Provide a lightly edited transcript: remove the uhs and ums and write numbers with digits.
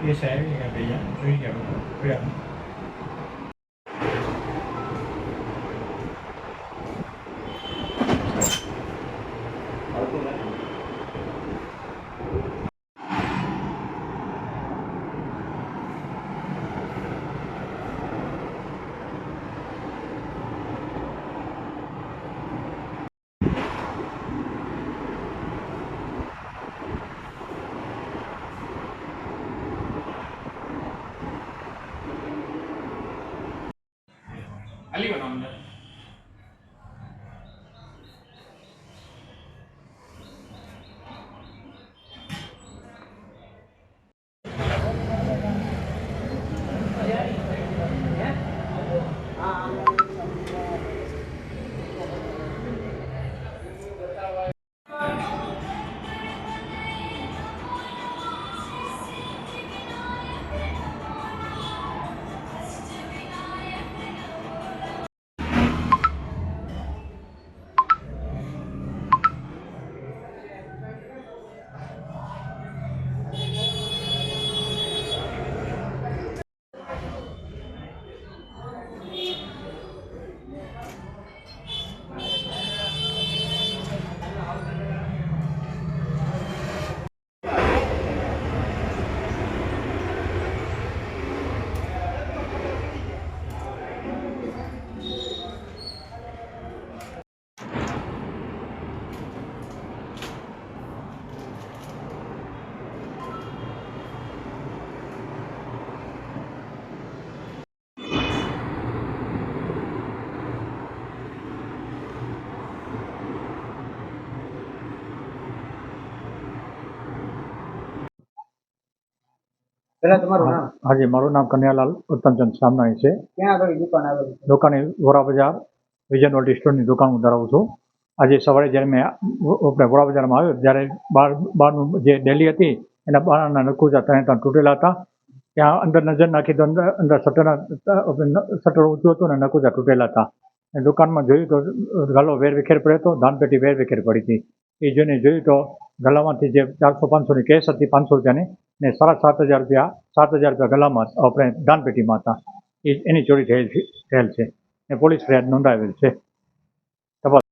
chia sẻ với người bị suy nhược bí ẩn. Ali ko naman. પહેલા તમારું નામ? હાજી, મારું નામ કન્યાલાલ ઉત્તમચંદ સામનાણી છે. ક્યાં આગળ દુકાન આવેલી છે? દુકાન વોરા બજાર વિજય નોલ્ટી સ્ટોરની દુકાન હું ધરાવું છું. આજે સવારે જ્યારે મેં આપણે વોરા બજારમાં આવ્યો ત્યારે બહારનું જે ડેલી હતી એના બહારના નકુચા ત્રણ તૂટેલા હતા. ત્યાં અંદર નજર નાખી તો અંદર શટર ઊંચું હતું અને નકુચા તૂટેલા હતા. દુકાનમાં જોયું તો ગલ્લો વેરવિખેર પડ્યો હતો, ધાનપેટી વેરવિખેર પડી હતી. એ જોઈને જોયું તો ગલ્લામાંથી જે 400-500ની કેશ હતી 500 રૂપિયાની ને 7,500 રૂપિયા ગલ્લામાં આપણે દાનપેટીમાં હતા. એની ચોરી થયેલ છે ને પોલીસ ફરિયાદ નોંધાવેલ છે.